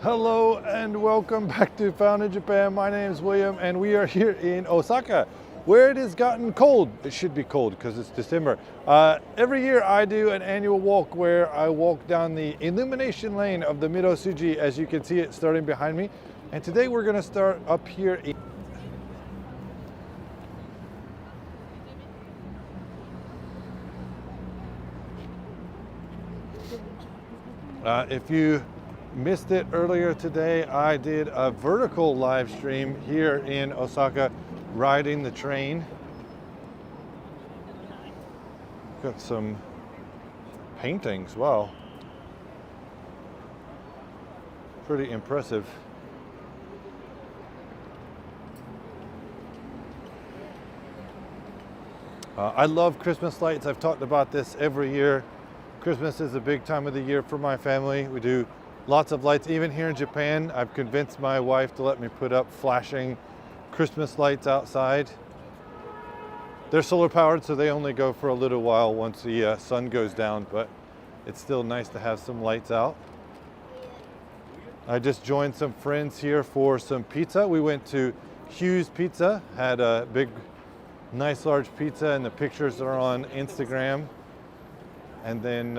Hello and welcome back to Found in Japan. My name is William and we are here in Osaka where it has gotten cold. It should be cold because it's December. Every year I do an annual walk where I walk down the Illumination lane of the Midosuji, as you can see it starting behind me. And today we're going to start up here. If you missed it earlier today, I did a vertical live stream here in Osaka riding the train. Got some paintings, wow. Pretty impressive. I love Christmas lights. I've talked about this every year. Christmas is a big time of the year for my family. We do lots of lights. Even here in Japan, I've convinced my wife to let me put up flashing Christmas lights outside. They're solar powered, so they only go for a little while once the sun goes down, but it's still nice to have some lights out. I just joined some friends here for some pizza. We went to Hugh's Pizza, had a big, nice large pizza, and the pictures are on Instagram. And then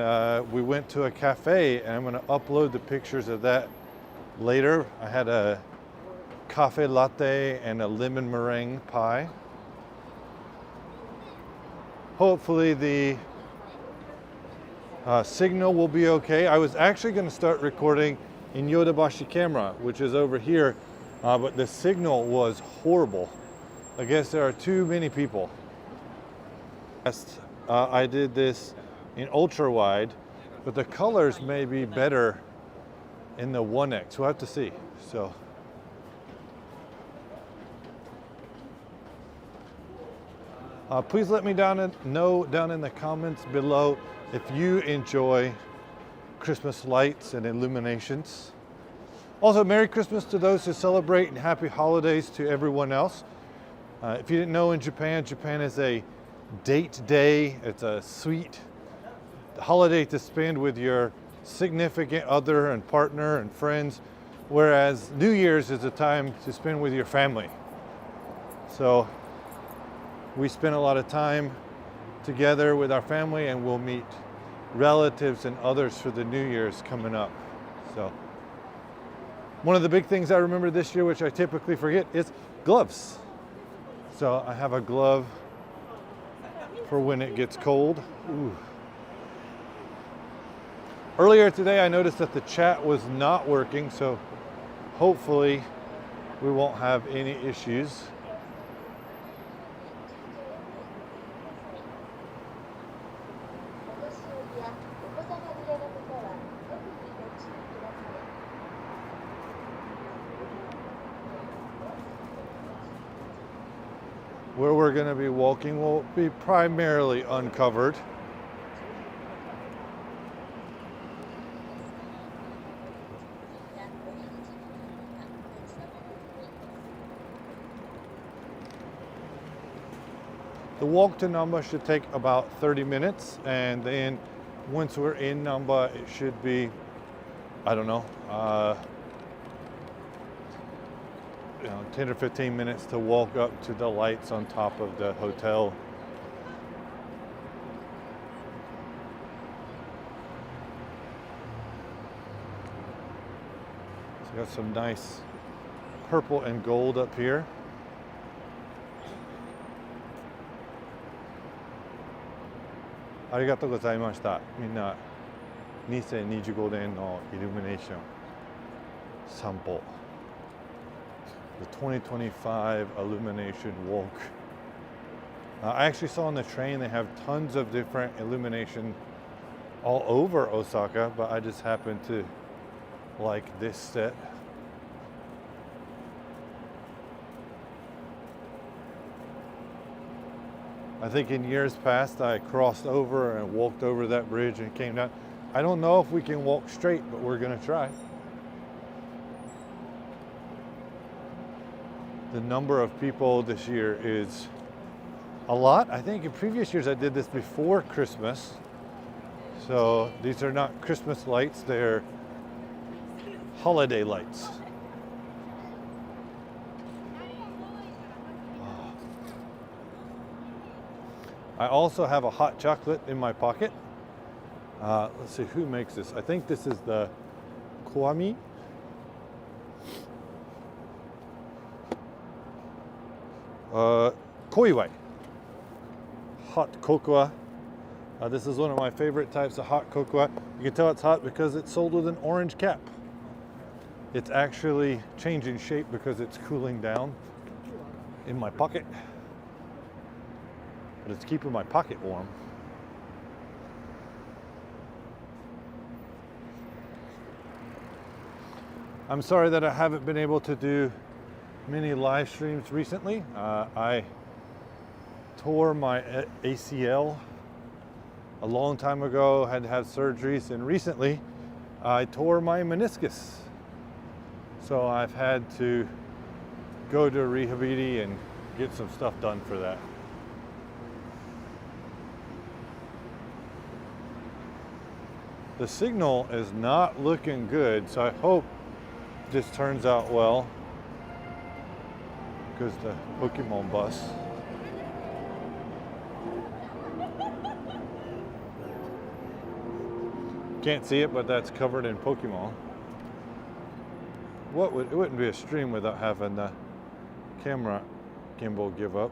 we went to a cafe, and I'm going to upload the pictures of that later. I had a cafe latte and a lemon meringue pie. Hopefully the signal will be okay. I was actually going to start recording in Yodoyabashi camera, which is over here, but the signal was horrible. I guess there are too many people. I did this in ultra wide, but the colors may be better in the 1x. We'll have to see. So please let me know down in the comments below if you enjoy Christmas lights and illuminations. Also, Merry Christmas to those who celebrate and Happy Holidays to everyone else. If you didn't know, in Japan, Japan is a date day. It's a sweet holiday to spend with your significant other and partner and friends, whereas New Year's is a time to spend with your family. So we spend a lot of time together with our family, and we'll meet relatives and others for the New Year's coming up. So one of the big things I remember this year, which I typically forget, is gloves. So I have a glove for when it gets cold. Ooh. Earlier today, I noticed that the chat was not working, so hopefully we won't have any issues. Where we're going to be walking will be primarily uncovered. The walk to Namba should take about 30 minutes, and then once we're in Namba, it should be, I don't know, 10 or 15 minutes to walk up to the lights on top of the hotel. So we got some nice purple and gold up here. Arigatou gozaimashita. みんな2025年のイルミネーション散歩 The 2025 Illumination Walk. I actually saw on the train they have tons of different illumination all over Osaka, but I just happened to like this set. I think in years past I crossed over and walked over that bridge and came down. I don't know if we can walk straight, but we're going to try. The number of people this year is a lot. I think in previous years I did this before Christmas. So these are not Christmas lights, they're holiday lights. I also have a hot chocolate in my pocket. Let's see, who makes this? I think this is the Kwami. Koiwai. Hot cocoa. This is one of my favorite types of hot cocoa. You can tell it's hot because it's sold with an orange cap. It's actually changing shape because it's cooling down in my pocket. But it's keeping my pocket warm. I'm sorry that I haven't been able to do many live streams recently. I tore my ACL a long time ago, had to have surgeries, and recently I tore my meniscus. So I've had to go to Rehabiti and get some stuff done for that. The signal is not looking good, so I hope this turns out well, because the Pokemon bus. Can't see it, but that's covered in Pokemon. It wouldn't be a stream without having the camera gimbal give up.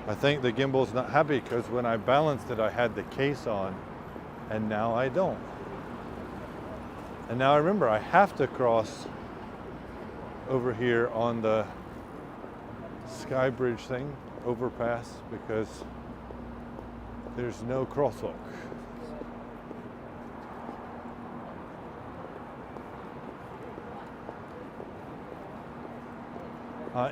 I think the gimbal's not happy because when I balanced it, I had the case on, and now I don't. And now I remember I have to cross over here on the Sky Bridge thing, overpass, because there's no crosswalk.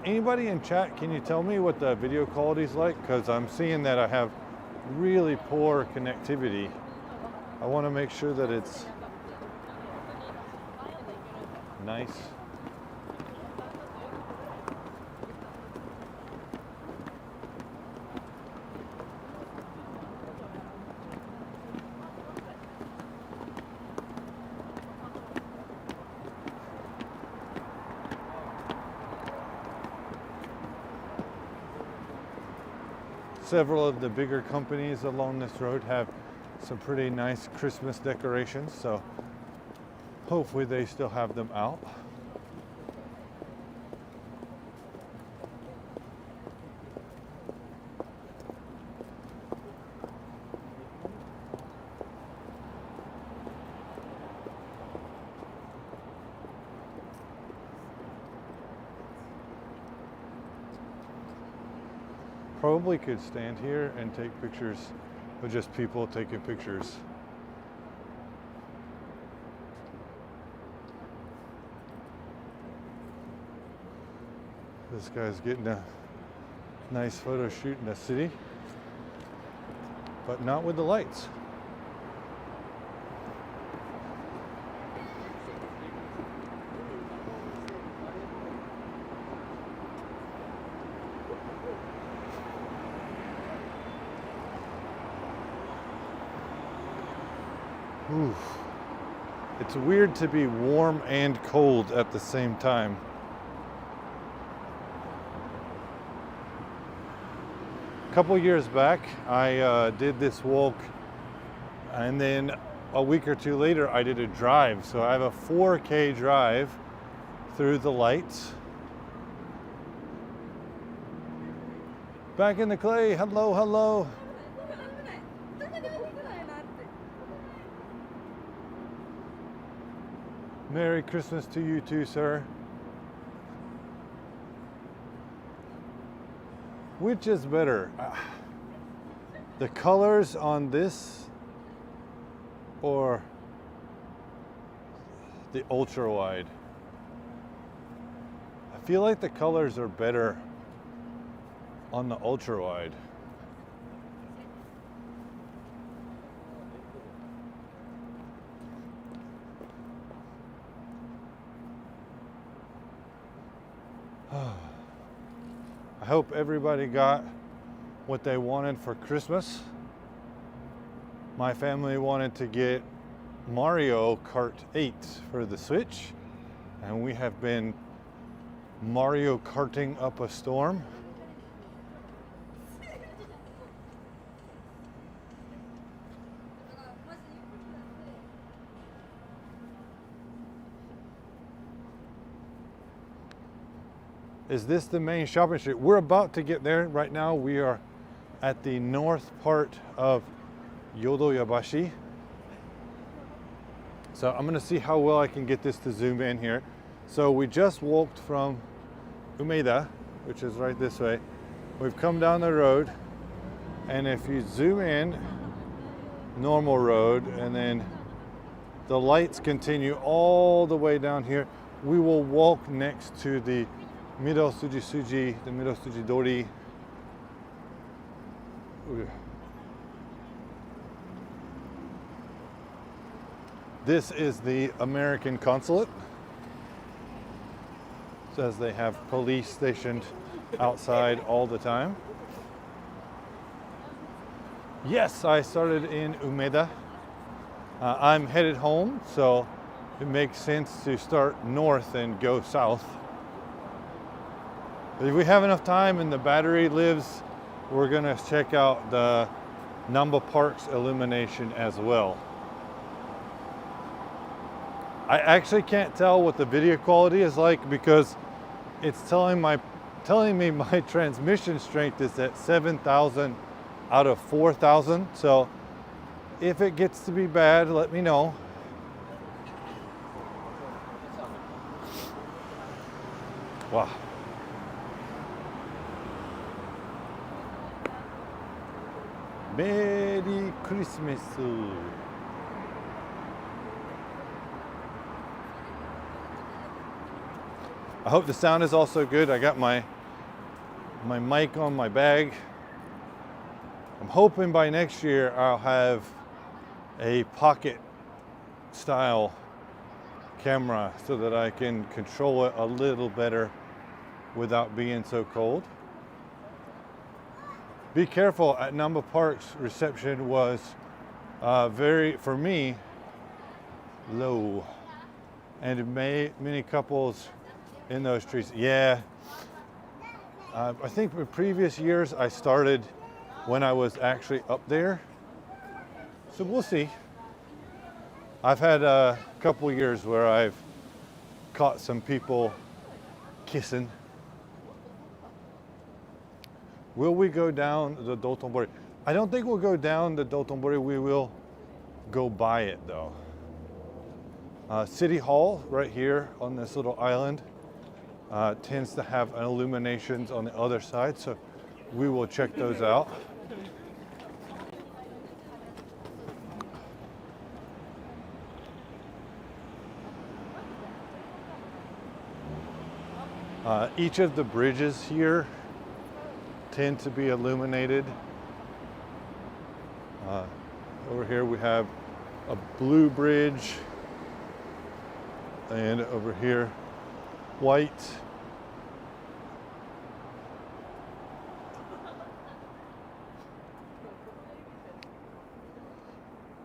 Anybody in chat, can you tell me what the video quality is like? Because I'm seeing that I have really poor connectivity. I want to make sure that it's nice. Several of the bigger companies along this road have some pretty nice Christmas decorations, so hopefully they still have them out. Probably could stand here and take pictures of just people taking pictures. This guy's getting a nice photo shoot in the city, but not with the lights. Oof. It's weird to be warm and cold at the same time. A couple years back, I did this walk, and then a week or two later, I did a drive. So I have a 4K drive through the lights. Back in the clay, hello, hello. Merry Christmas to you too, sir. Which is better? The colors on this or the ultra wide? I feel like the colors are better on the ultra wide. I hope everybody got what they wanted for Christmas. my family wanted to get Mario Kart 8 for the Switch, and we have been Mario Karting up a storm. Is this the main shopping street? We're about to get there. Right now we are at the north part of Yodoyabashi. So I'm gonna see how well I can get this to zoom in here. So we just walked from Umeda, which is right this way. We've come down the road, and if you zoom in, normal road, and then the lights continue all the way down here. We will walk next to the Midosuji, the Midosuji Dori. This is the American consulate. Says they have police stationed outside all the time. Yes, I started in Umeda. I'm headed home, so it makes sense to start north and go south. If we have enough time and the battery lives, we're gonna check out the Namba Parks Illumination as well. I actually can't tell what the video quality is like because it's telling me my transmission strength is at 7,000 out of 4,000. So if it gets to be bad, let me know. Wow. Merry Christmas. I hope the sound is also good. I got my mic on my bag. I'm hoping by next year I'll have a pocket style camera so that I can control it a little better without being so cold. Be careful at Namba Parks. Reception was very, for me, low, and many couples in those trees. Yeah, I think in previous years I started when I was actually up there, so we'll see. I've had a couple years where I've caught some people kissing. Will we go down the Dotonbori? I don't think we'll go down the Dotonbori. We will go by it though. City Hall right here on this little island tends to have illuminations on the other side, so we will check those out. Each of the bridges here tend to be illuminated. Over here we have a blue bridge, and over here white.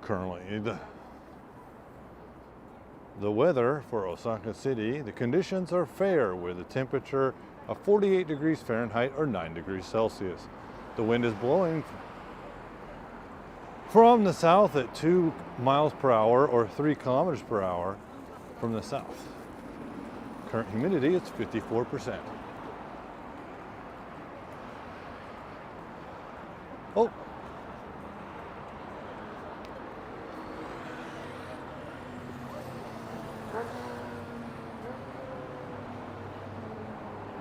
Currently the weather for Osaka City, the conditions are fair with a temperature of 48 degrees Fahrenheit or 9 degrees Celsius. The wind is blowing from the south at 2 miles per hour or 3 kilometers per hour from the south. Current humidity is 54%. Oh.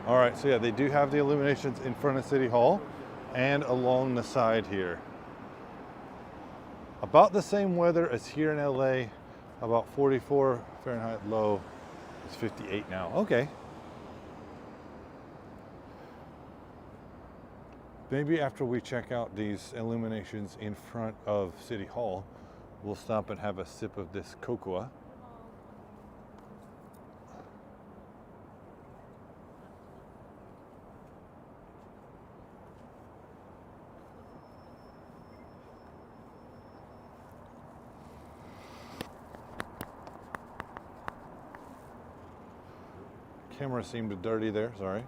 All right, so yeah, they do have the illuminations in front of City Hall and along the side here. About the same weather as here in LA, about 44 Fahrenheit low. It's 58 now, okay. Maybe after we check out these illuminations in front of City Hall, we'll stop and have a sip of this cocoa. camera seemed dirty there, sorry.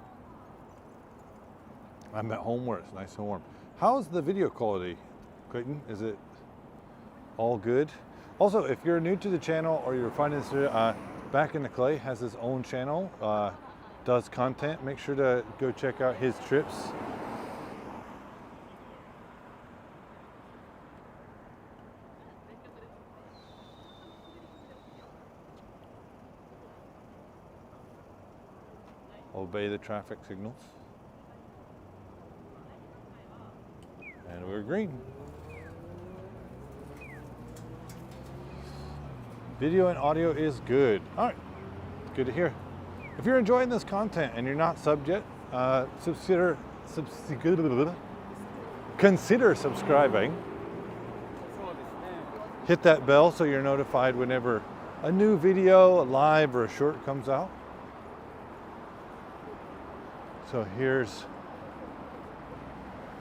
I'm at home where it's nice and warm. How's the video quality, Clayton? Is it all good? Also, if you're new to the channel or you're finding this, Back in the Clay has his own channel, does content. Make sure to go check out his trips. Obey the traffic signals. And we're green. Video and audio is good. All right, good to hear. If you're enjoying this content and you're not subbed yet, consider subscribing. Hit that bell so you're notified whenever a new video, a live, or a short comes out. So here's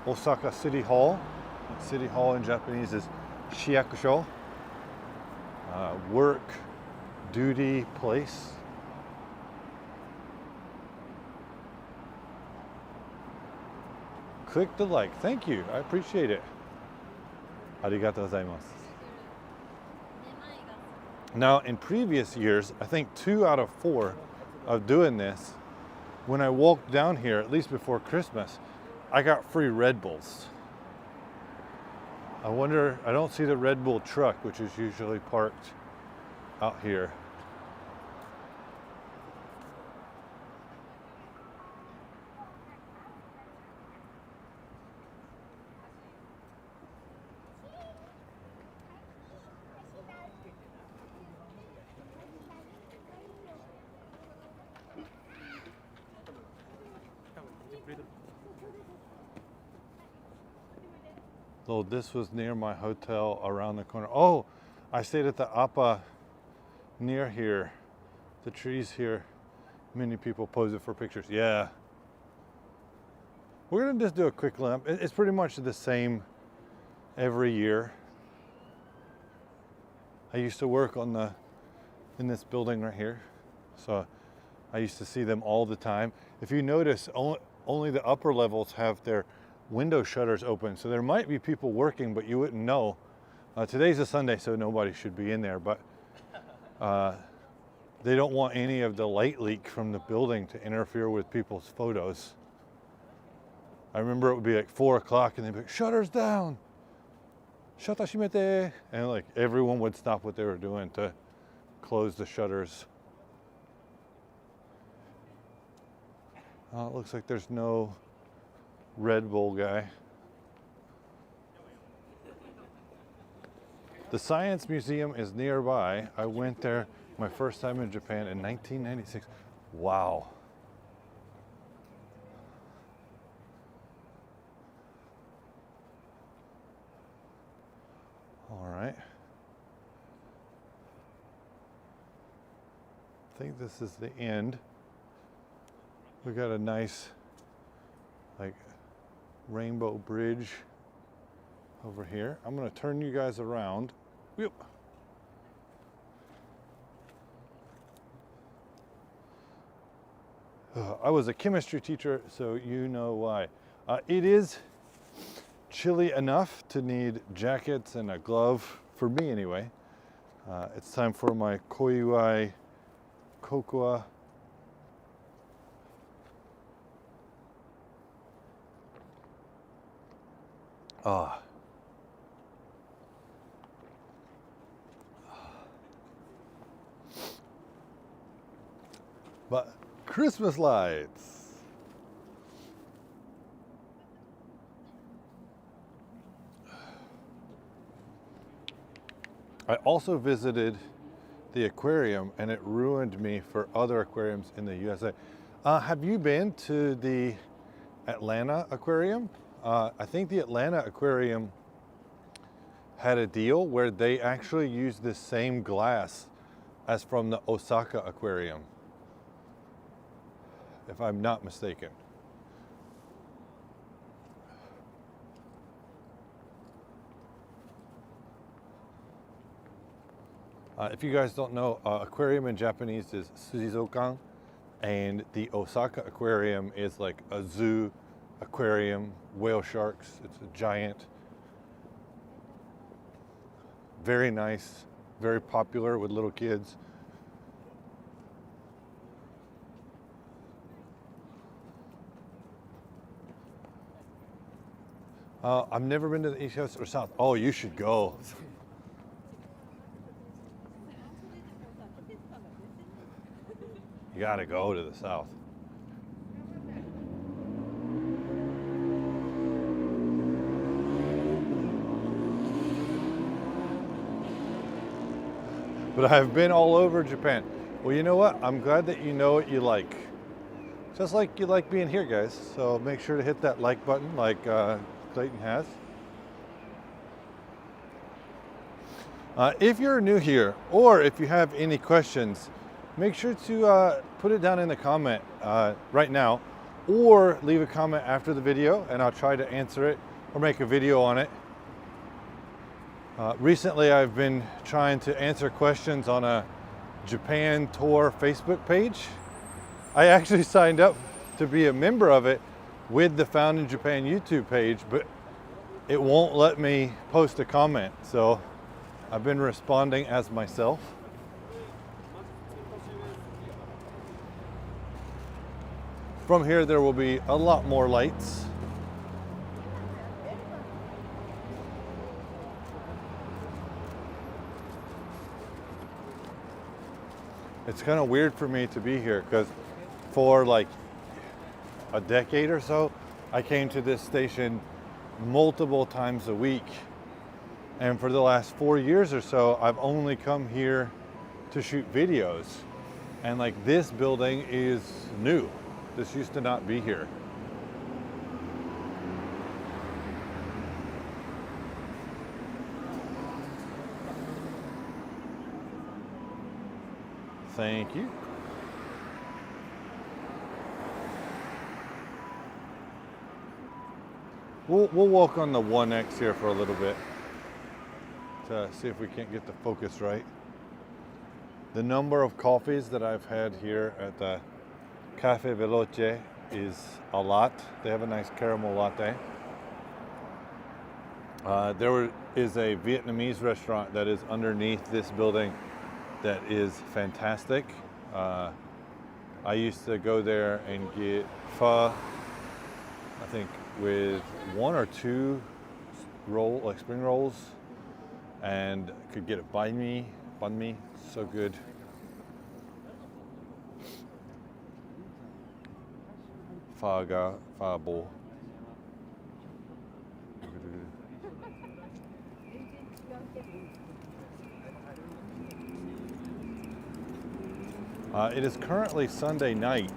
Osaka City Hall. City Hall in Japanese is shiyakusho. Work, duty, place. Click the like. Thank you. I appreciate it. Arigatou gozaimasu. Now, in previous years, I think 2 out of 4 of doing this, when I walked down here, at least before Christmas, I got free Red Bulls. I wonder, I don't see the Red Bull truck, which is usually parked out here. So this was near my hotel around the corner. Oh, I stayed at the Appa near here. The trees here. Many people pose it for pictures. Yeah. We're gonna just do a quick limp. It's pretty much the same every year. I used to work in this building right here. So I used to see them all the time. If you notice, only the upper levels have their window shutters open, so there might be people working, but you wouldn't know. Today's a Sunday, so nobody should be in there, but they don't want any of the light leak from the building to interfere with people's photos. I remember it would be like 4 o'clock and they'd be like, shutters down, shutter shimete, and like everyone would stop what they were doing to close the shutters. It looks like there's no Red Bull guy. The Science Museum is nearby. I went there my first time in Japan in 1996. Wow. All right. I think this is the end. We got a nice, like, rainbow bridge over here. I'm going to turn you guys around. Whoop. I was a chemistry teacher, so you know why. It is chilly enough to need jackets and a glove, for me anyway. It's time for my koiwai kokua. But Christmas lights. I also visited the aquarium and it ruined me for other aquariums in the USA. Have you been to the Atlanta aquarium? I think the Atlanta aquarium had a deal where they actually used the same glass as from the Osaka aquarium, if I'm not mistaken. If you guys don't know, aquarium in Japanese is sujizokan, And the Osaka aquarium is like a zoo aquarium, whale sharks. It's a giant. Very nice, very popular with little kids. I've never been to the East Coast or South. Oh, you should go. You gotta go to the South. But I've been all over Japan. Well, you know what? I'm glad that you know what you like. Just like you like being here, guys. So make sure to hit that like button like Clayton has. If you're new here, or if you have any questions, make sure to put it down in the comment right now, or leave a comment after the video and I'll try to answer it or make a video on it. Recently I've been trying to answer questions on a Japan tour Facebook page. I actually signed up to be a member of it with the Found in Japan YouTube page, but it won't let me post a comment. So I've been responding as myself. From here, there will be a lot more lights. It's kind of weird for me to be here because for like a decade or so, I came to this station multiple times a week. And for the last 4 years or so, I've only come here to shoot videos. And like this building is new. This used to not be here. Thank you. We'll walk on the 1X here for a little bit to see if we can't get the focus right. The number of coffees that I've had here at the Cafe Veloce is a lot. They have a nice caramel latte. There is a Vietnamese restaurant that is underneath this building that is fantastic. I used to go there and get pho, I think with 1 or 2 spring rolls, and could get a banh mi, so good. Pho bowl. It is currently Sunday night,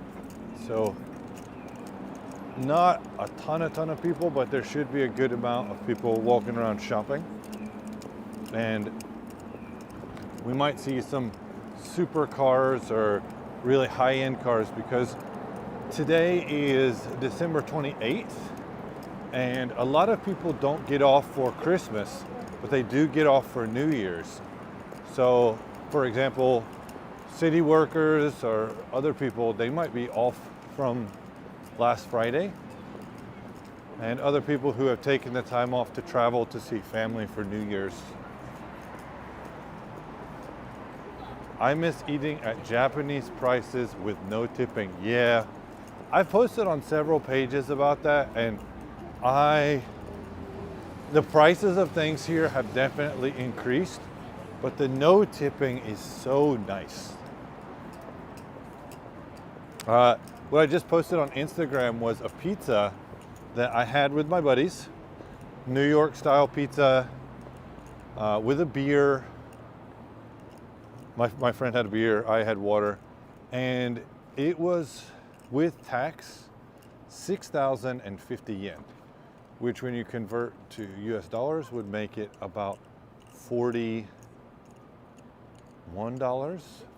so not a ton of people, but there should be a good amount of people walking around shopping. And we might see some super cars or really high-end cars because today is December 28th, and a lot of people don't get off for Christmas, but they do get off for New Year's. So, for example, city workers or other people, they might be off from last Friday, and other people who have taken the time off to travel to see family for New Year's. I miss eating at Japanese prices with no tipping. Yeah, I've posted on several pages about that, and the prices of things here have definitely increased, but the no tipping is so nice. What I just posted on Instagram was a pizza that I had with my buddies. New York style pizza with a beer. My friend had a beer, I had water. And it was, with tax, 6,050 yen, which when you convert to US dollars would make it about $41,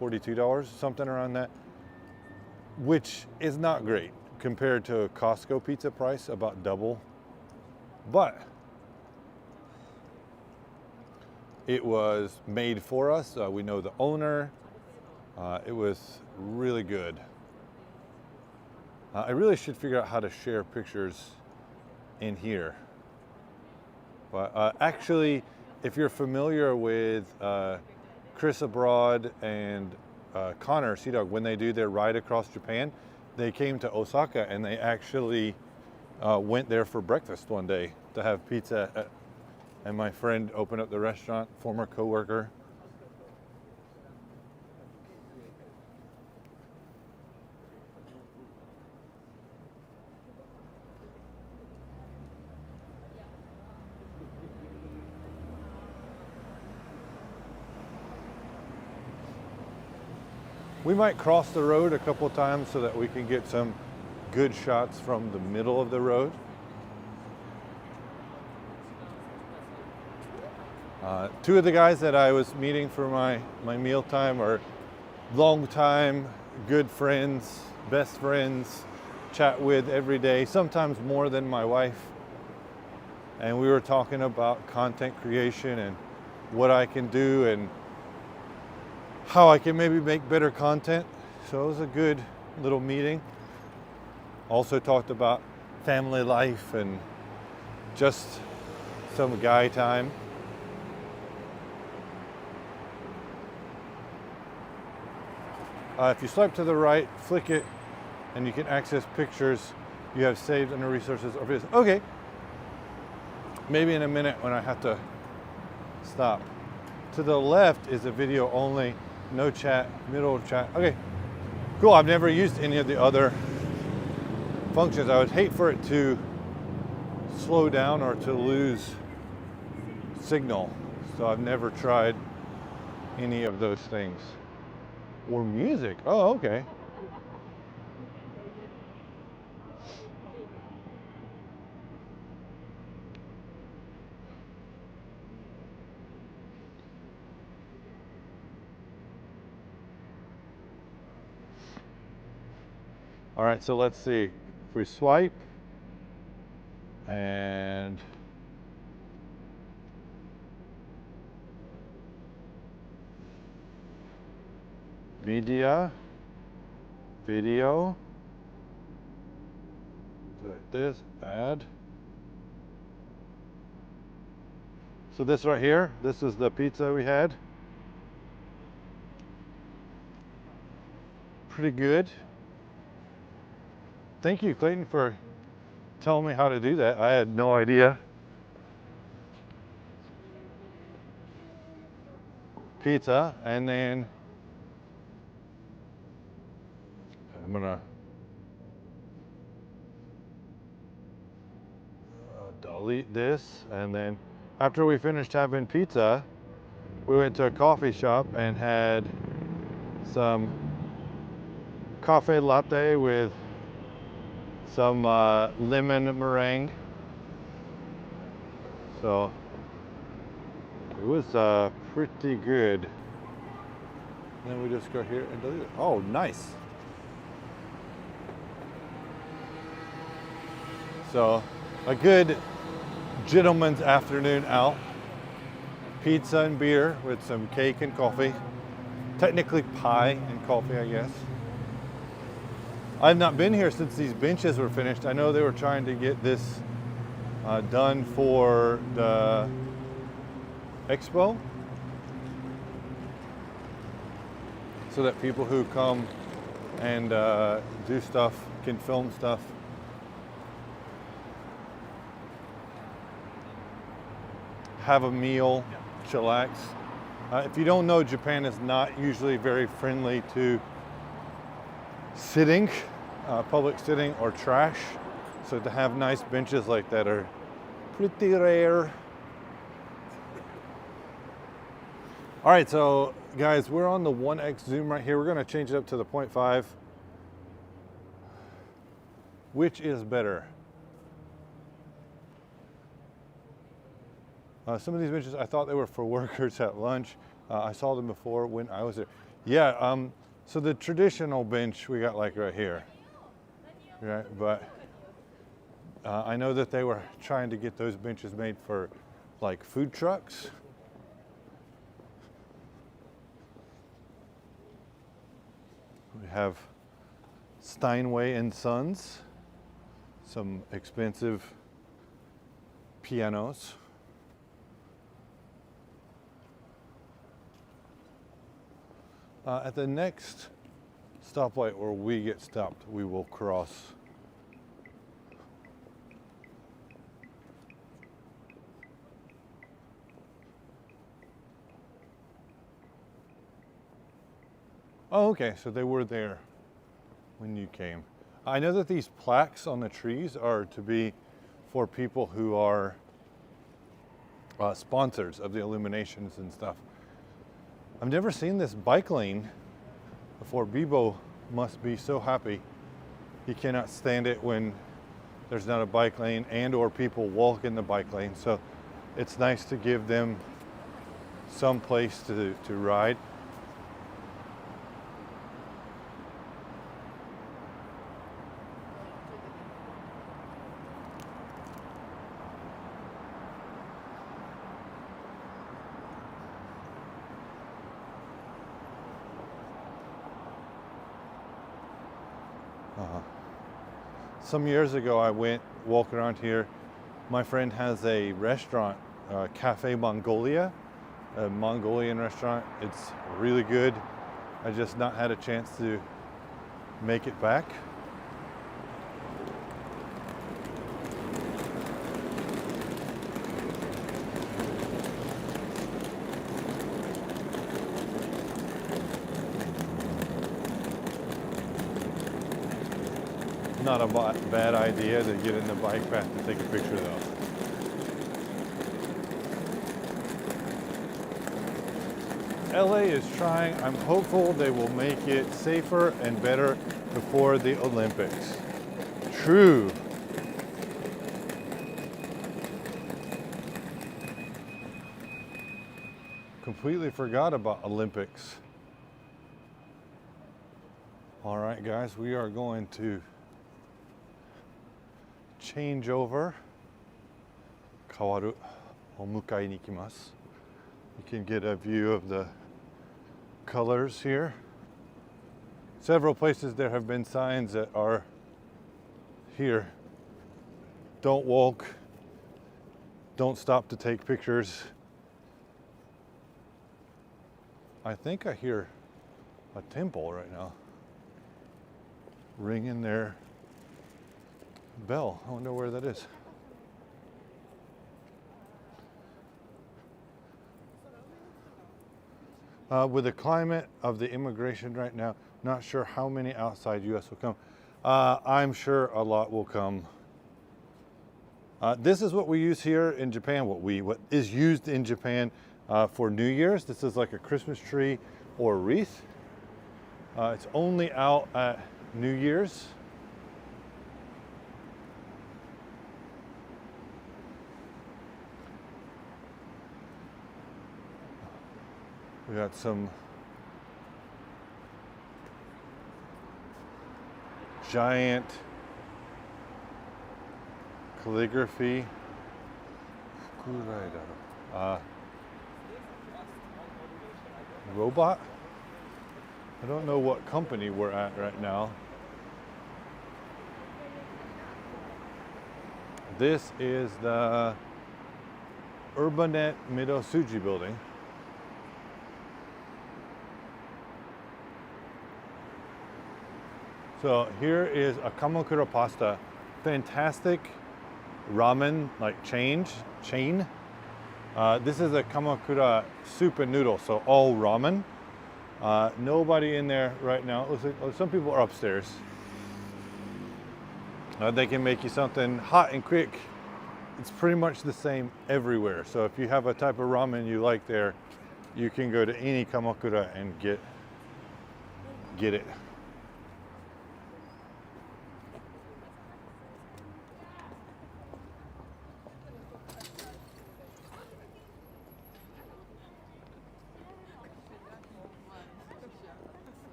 $42, something around that, which is not great compared to a Costco pizza price, about double. But it was made for us. We know the owner. It was really good. I really should figure out how to share pictures in here. But actually, if you're familiar with Chris Abroad and Connor, Sea Dog, when they do their ride across Japan, they came to Osaka and they actually went there for breakfast one day to have pizza. And my friend opened up the restaurant, former coworker. We might cross the road a couple times so that we can get some good shots from the middle of the road. Two of the guys that I was meeting for my meal time are long time good friends, best friends, chat with every day, sometimes more than my wife. And we were talking about content creation and what I can do and how I can maybe make better content. So it was a good little meeting. Also talked about family life and just some guy time. If you swipe to the right, flick it, and you can access pictures you have saved under resources or videos. Okay. Maybe in a minute when I have to stop. To the left is a video only, no chat, middle chat. Okay, cool. I've never used any of the other functions. I would hate for it to slow down or to lose signal. So I've never tried any of those things. Or music. Oh, okay. All right, so let's see. If we swipe and media, video, like this, add. So this right here, this is the pizza we had. Pretty good. Thank you, Clayton, for telling me how to do that. I had no idea. Pizza, and then I'm gonna delete this, and then after we finished having pizza, we went to a coffee shop and had some coffee latte with some lemon meringue. So it was pretty good. And then we just go here and delete it. Oh, nice. So a good gentleman's afternoon out. Pizza and beer with some cake and coffee. Technically pie and coffee, I guess. I've not been here since these benches were finished. I know they were trying to get this done for the expo, so that people who come and do stuff can film stuff. Have a meal, chillax. If you don't know, Japan is not usually very friendly to sitting, public sitting or trash. So to have nice benches like that are pretty rare. All right, so guys, we're on the 1x zoom right here. We're gonna change it up to the 0.5. Which is better? Some of these benches, I thought they were for workers at lunch. I saw them before when I was there. Yeah, so the traditional bench we got like right here, right? But I know that they were trying to get those benches made for like food trucks. We have Steinway and Sons, some expensive pianos. At the next stoplight where we get stopped, we will cross. Oh, okay, so they were there when you came. I know that these plaques on the trees are to be for people who are sponsors of the Illuminations and stuff. I've never seen this bike lane before. Bibo must be so happy. He cannot stand it when there's not a bike lane and or people walk in the bike lane. So it's nice to give them some place to ride. Some years ago, I went walking around here. My friend has a restaurant, Cafe Mongolia, a Mongolian restaurant. It's really good. I just not had a chance to make it back. Not a bad idea to get in the bike path to take a picture though. LA is trying. I'm hopeful they will make it safer and better before the Olympics. True. Completely forgot about Olympics. All right, guys, we are going to change over. Kawaru omukai ni ikimasu. You can get a view of the colors here. Several places there have been signs that are here. Don't walk. Don't stop to take pictures. I think I hear a temple right now ringing their bell. I wonder where that is. With the climate of the immigration right now, not sure how many outside US will come. I'm sure a lot will come. This is what we use here in Japan, what is used in Japan for New Year's. This is like a Christmas tree or wreath. It's only out at New Year's. We got some giant calligraphy. Robot? I don't know what company we're at right now. This is the Urbanet Midosuji building. So here is a kamakura pasta, fantastic ramen like chain. This is a kamakura soup and noodle, so all ramen. Nobody in there right now. Looks like some people are upstairs. They can make you something hot and quick. It's pretty much the same everywhere. So if you have a type of ramen you like there, you can go to any kamakura and get it.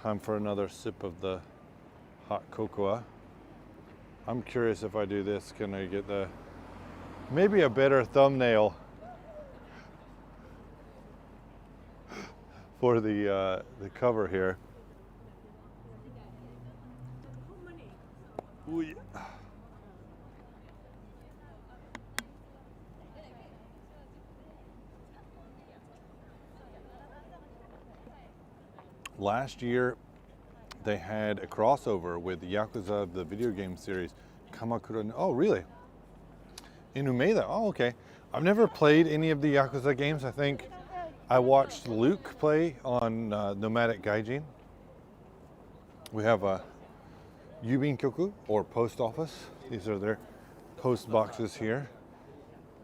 Time for another sip of the hot cocoa. I'm curious if I do this, can I get maybe a better thumbnail for the cover here. Ooh, yeah. Last year, they had a crossover with Yakuza, the video game series, Kamakura. Oh, really? In Umeda. Oh, okay. I've never played any of the Yakuza games. I think I watched Luke play on Nomadic Gaijin. We have a Yubin-kyoku, or post office. These are their post boxes here.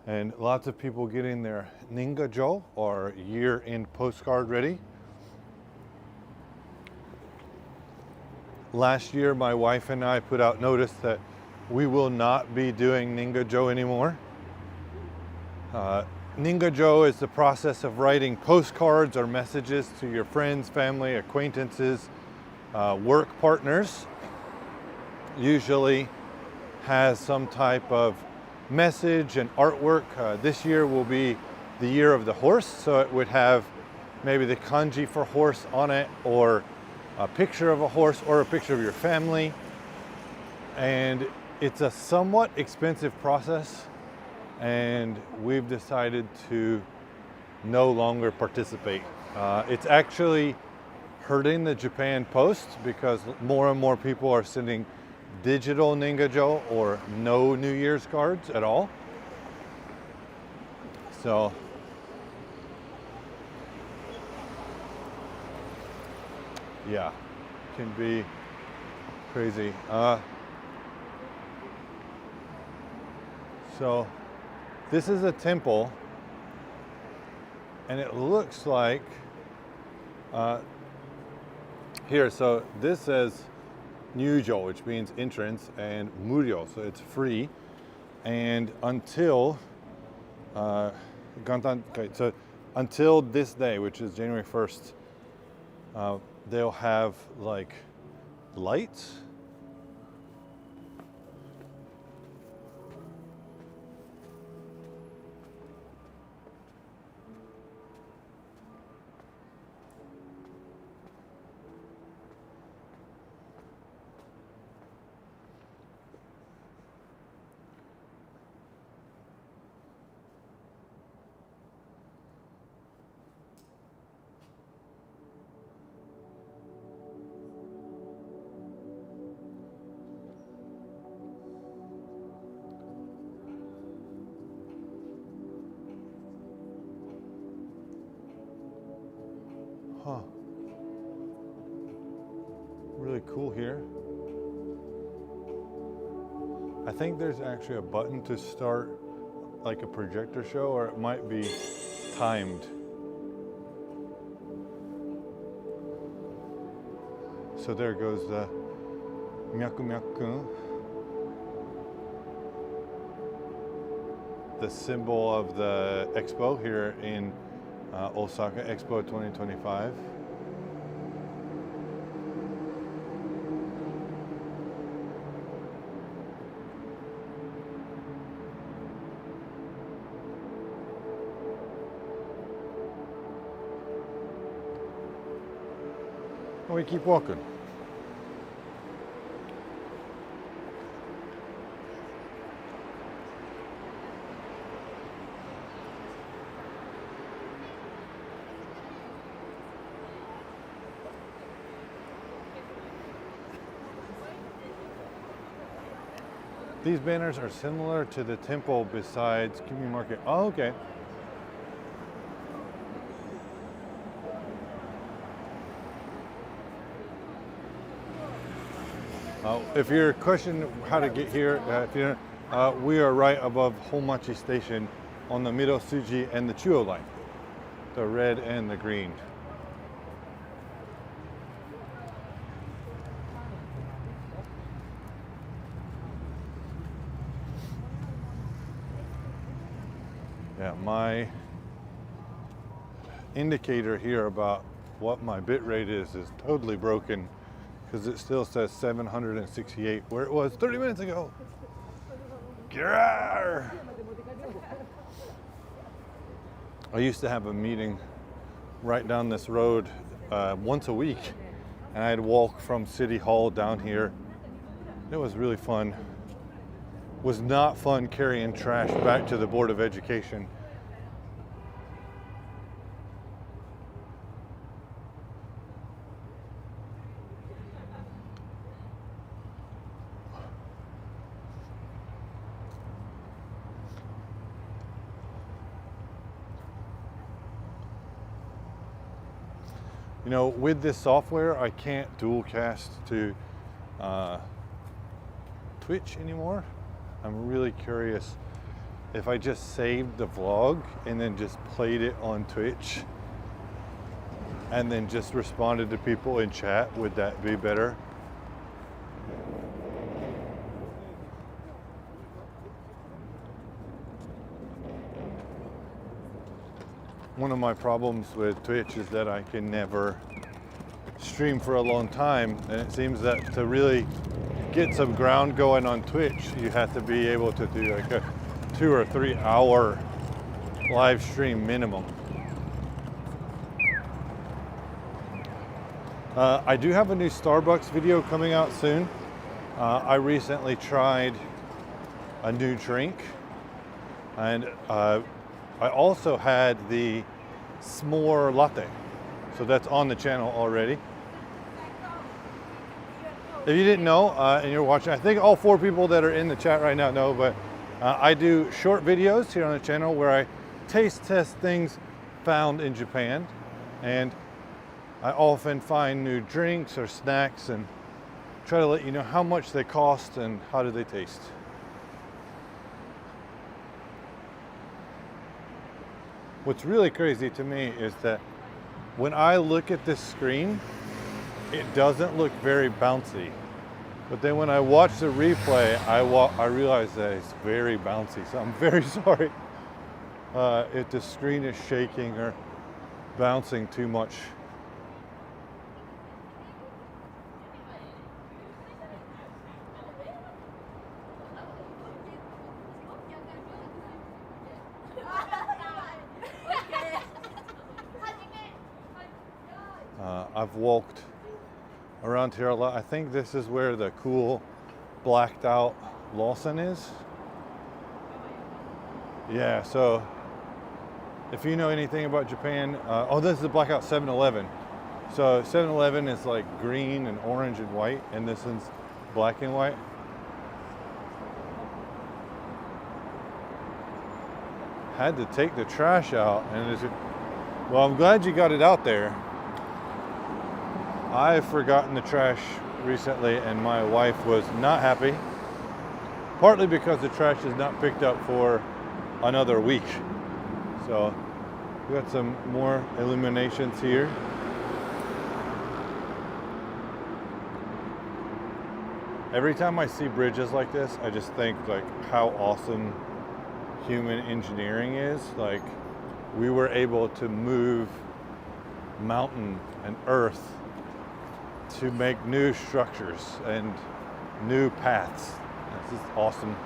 And lots of people getting their Ningajo, or year-end postcard, ready. Last year, my wife and I put out notice that we will not be doing Ningajo anymore. Ningajo is the process of writing postcards or messages to your friends, family, acquaintances, work partners. Usually has some type of message and artwork. This year will be the year of the horse, so it would have maybe the kanji for horse on it, or a picture of a horse, or a picture of your family. And it's a somewhat expensive process, and we've decided to no longer participate. It's actually hurting the Japan Post, because more and more people are sending digital Ningajo or no New Year's cards at all. So yeah, can be crazy. So this is a temple, and it looks like here. So this says Nyujo, which means entrance, and Muryo, so it's free. And until so until this day, which is January 1st, they'll have like lights. Huh. Really cool here. I think there's actually a button to start like a projector show, or it might be timed. So there goes the Myaku Myaku, the symbol of the expo here in Osaka Expo 2025. And we keep walking. These banners are similar to the temple besides Community Market. Oh, okay. If you're questioning how to get here, we are right above Hommachi Station on the Midosuji and the Chuo line, the red and the green. Yeah, my indicator here about what my bit rate is totally broken, because it still says 768 where it was 30 minutes ago. Grrr! I used to have a meeting right down this road once a week, and I'd walk from City Hall down here It was really fun. Was not fun carrying trash back to the Board of Education. You know, with this software, I can't dual cast to Twitch anymore. I'm really curious if I just saved the vlog and then just played it on Twitch and then just responded to people in chat, would that be better? One of my problems with Twitch is that I can never stream for a long time, and it seems that to really get some ground going on Twitch, you have to be able to do like a 2 or 3 hour live stream minimum. I do have a new Starbucks video coming out soon. I recently tried a new drink, and I also had the s'more latte. So that's on the channel already. If you didn't know and you're watching, I think all 4 people that are in the chat right now know, but I do short videos here on the channel where I taste test things found in Japan, and I often find new drinks or snacks and try to let you know how much they cost and how do they taste. What's really crazy to me is that when I look at this screen, it doesn't look very bouncy. But then when I watch the replay, I realize that it's very bouncy. So I'm very sorry if the screen is shaking or bouncing too much. I've walked around here a lot. I think this is where the cool blacked out Lawson is. Yeah, so if you know anything about Japan, oh, this is the blackout 7-Eleven. So 7-Eleven is like green and orange and white, and this is black and white. Had to take the trash out, and it's, well, I'm glad you got it out there. I've forgotten the trash recently, and my wife was not happy, partly because the trash is not picked up for another week. So we got some more illuminations here. Every time I see bridges like this, I just think like how awesome human engineering is. Like, we were able to move mountain and earth to make new structures and new paths. This is awesome.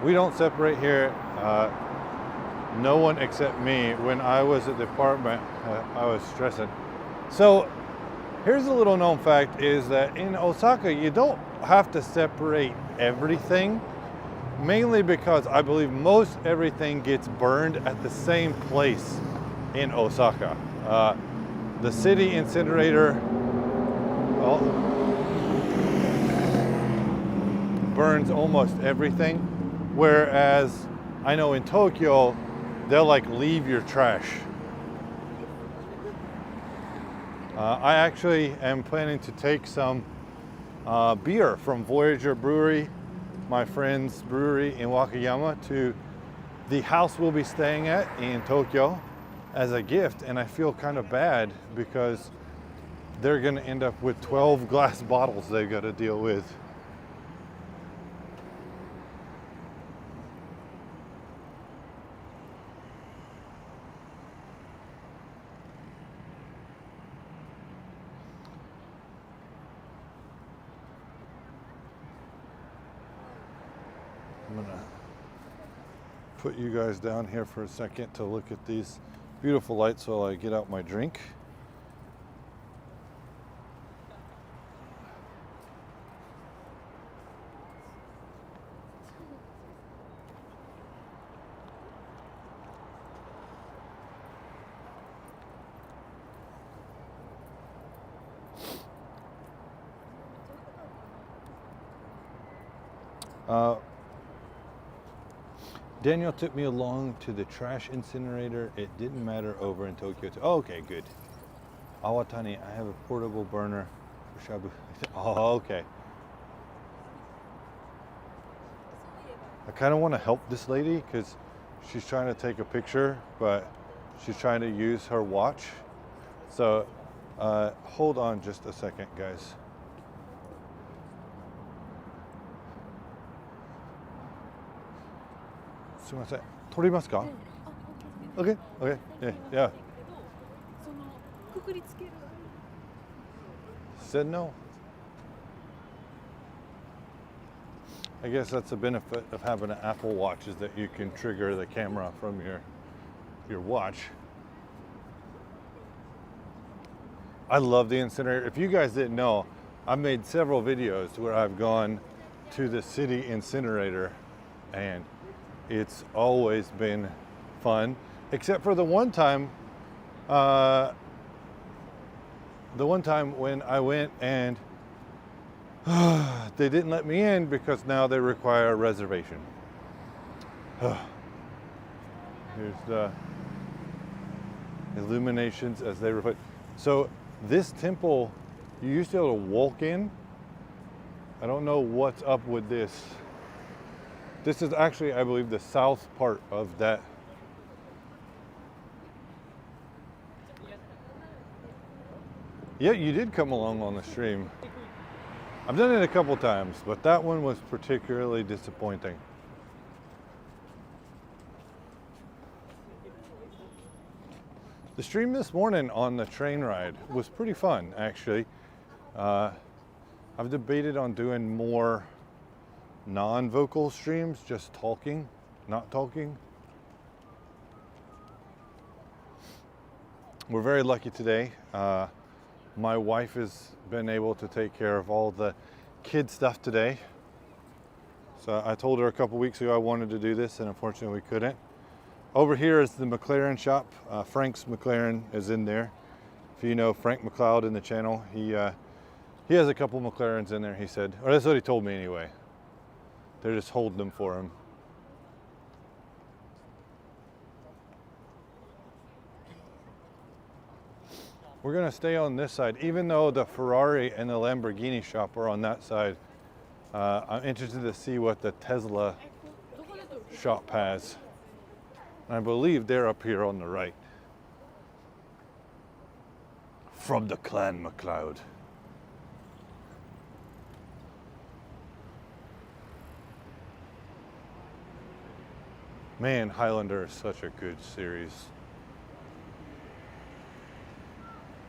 We don't separate here. No one except me. When I was at the apartment, I was stressing. So here's a little known fact, is that in Osaka, you don't have to separate everything, mainly because I believe most everything gets burned at the same place in Osaka. The city incinerator burns almost everything, whereas I know in Tokyo, they'll like leave your trash. I actually am planning to take some beer from Voyager Brewery, my friend's brewery in Wakayama, to the house we'll be staying at in Tokyo as a gift. And I feel kind of bad because they're going to end up with 12 glass bottles they've got to deal with. I'm gonna put you guys down here for a second to look at these beautiful lights while I get out my drink. Daniel took me along to the trash incinerator. It didn't matter over in Tokyo. Oh, okay, good. Awatani, I have a portable burner for shabu. Oh, okay. I kind of want to help this lady because she's trying to take a picture, but she's trying to use her watch. So hold on just a second, guys. Okay, okay, yeah. Said no. I guess that's the benefit of having an Apple Watch, is that you can trigger the camera from your watch. I love the incinerator. If you guys didn't know, I've made several videos where I've gone to the city incinerator, and it's always been fun, except for the one time when I went and they didn't let me in because now they require a reservation. Here's the illuminations as they refer. So this temple, you used to be able to walk in. I don't know what's up with this. This is actually, I believe, the south part of that. Yeah, you did come along on the stream. I've done it a couple times, but that one was particularly disappointing. The stream this morning on the train ride was pretty fun, actually. I've debated on doing more non-vocal streams, just talking, not talking. We're very lucky today. My wife has been able to take care of all the kid stuff today. So I told her a couple weeks ago I wanted to do this, and unfortunately we couldn't. Over here is the McLaren shop. Frank's McLaren is in there. If you know Frank McLeod in the channel, he has a couple McLarens in there, he said. Or that's what he told me anyway. They're just holding them for him. We're gonna stay on this side, even though the Ferrari and the Lamborghini shop are on that side. I'm interested to see what the Tesla shop has. I believe they're up here on the right. From the Clan MacLeod. Man, Highlander is such a good series.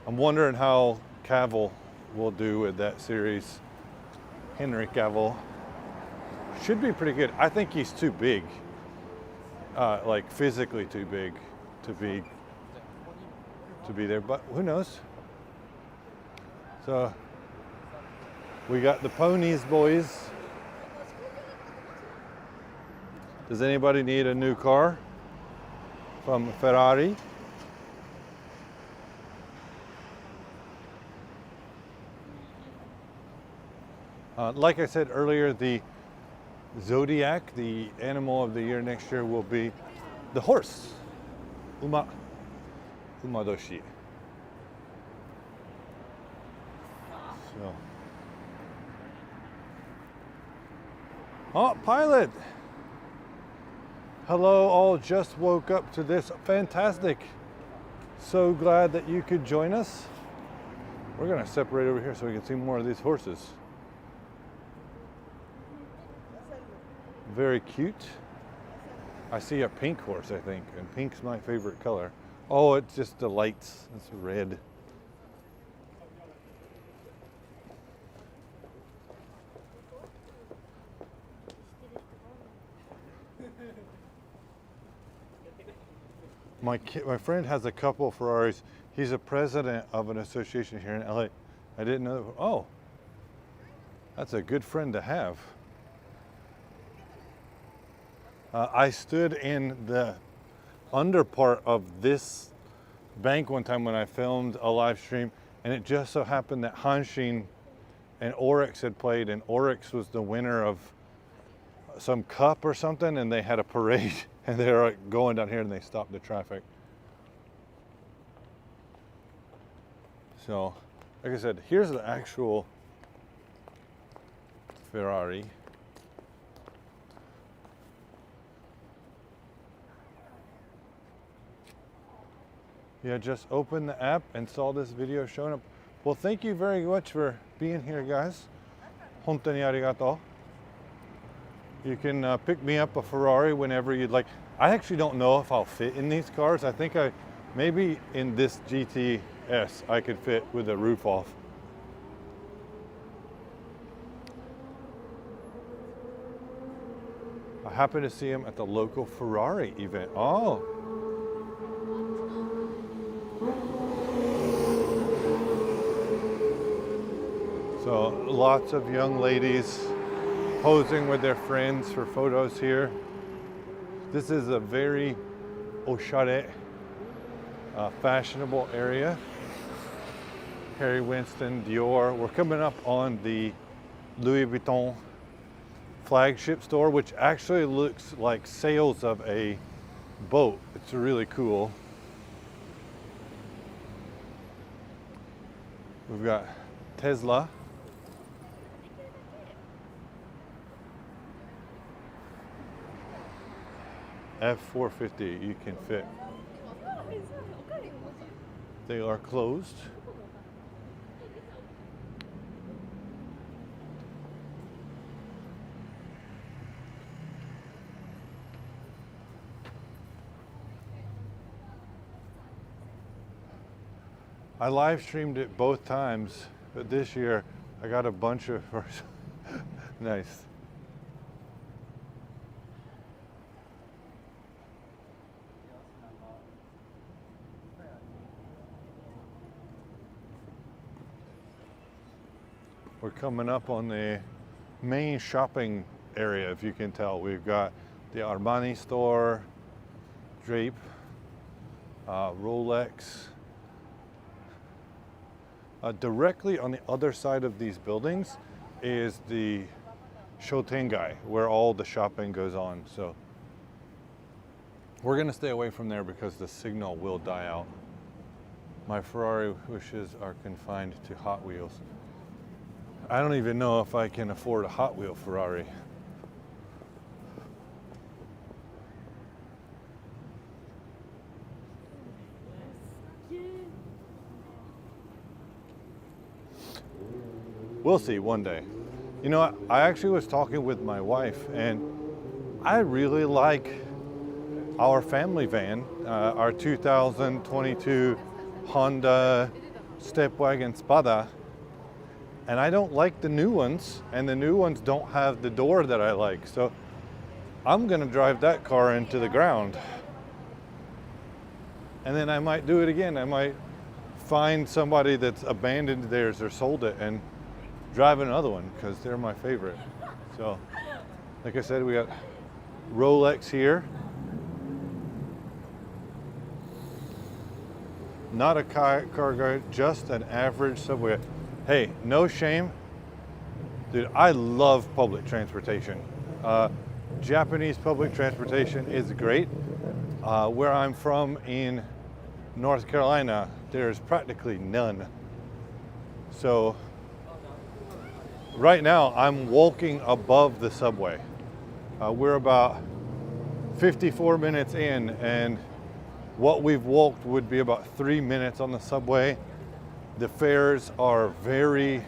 I'm wondering how Cavill will do with that series. Henry Cavill should be pretty good. I think he's too big, like physically too big to be there, but who knows? So we got the ponies, boys. Does anybody need a new car from Ferrari? Like I said earlier, the zodiac, the animal of the year next year, will be the horse, Umadoshi. So, oh, pilot! Hello, all just woke up to this. Fantastic. So glad that you could join us. We're gonna separate over here so we can see more of these horses. Very cute. I see a pink horse, I think, and pink's my favorite color. Oh, it's just the lights. It's red. my friend has a couple Ferraris. He's a president of an association here in LA. I didn't know. Oh, that's a good friend to have. I stood in the under part of this bank one time when I filmed a live stream, and it just so happened that Hanshin and Oryx had played, and Oryx was the winner of some cup or something, and they had a parade, and they were like going down here, and they stopped the traffic. So, like I said, here's the actual Ferrari. Yeah, just opened the app and saw this video showing up. Well, thank you very much for being here, guys. Hontoni arigato. You can pick me up a Ferrari whenever you'd like. I actually don't know if I'll fit in these cars. I think maybe in this GTS I could fit with the roof off. I happened to see him at the local Ferrari event. Oh. So lots of young ladies posing with their friends for photos here. This is a very oshare, fashionable area. Harry Winston, Dior. We're coming up on the Louis Vuitton flagship store, which actually looks like sails of a boat. It's really cool. We've got Tesla. F450, you can fit. They are closed. I live streamed it both times, but this year I got a bunch of nice. We're coming up on the main shopping area, if you can tell. We've got the Armani store, Drape, Rolex. Directly on the other side of these buildings is the Shotengai, where all the shopping goes on. So we're gonna stay away from there because the signal will die out. My Ferrari wishes are confined to Hot Wheels. I don't even know if I can afford a Hot Wheel Ferrari. We'll see one day. You know, I actually was talking with my wife, and I really like our family van, our 2022 Honda Stepwagon Spada. And I don't like the new ones, and the new ones don't have the door that I like. So I'm gonna drive that car into the ground. And then I might do it again. I might find somebody that's abandoned theirs or sold it and drive another one because they're my favorite. So, like I said, we got Rolex here. Not a car guy, just an average subway. Hey, no shame. Dude, I love public transportation. Japanese public transportation is great. Where I'm from in North Carolina, there's practically none. So right now I'm walking above the subway. We're about 54 minutes in, and what we've walked would be about 3 minutes on the subway. The fares are very,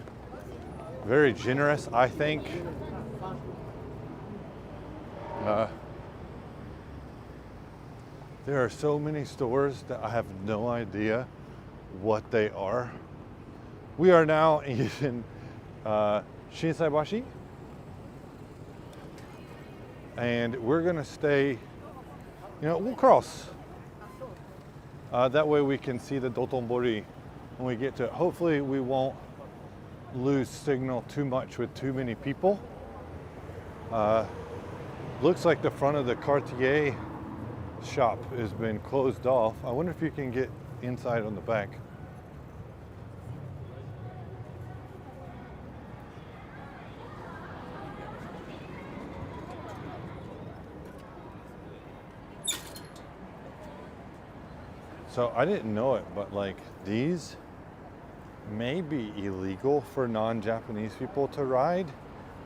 very generous, I think. There are so many stores that I have no idea what they are. We are now in Shinsaibashi, and we're gonna stay, you know, we'll cross. That way we can see the Dotonbori when we get to it. Hopefully we won't lose signal too much with too many people. Looks like the front of the Cartier shop has been closed off. I wonder if you can get inside on the back. So I didn't know it, but like these may be illegal for non-Japanese people to ride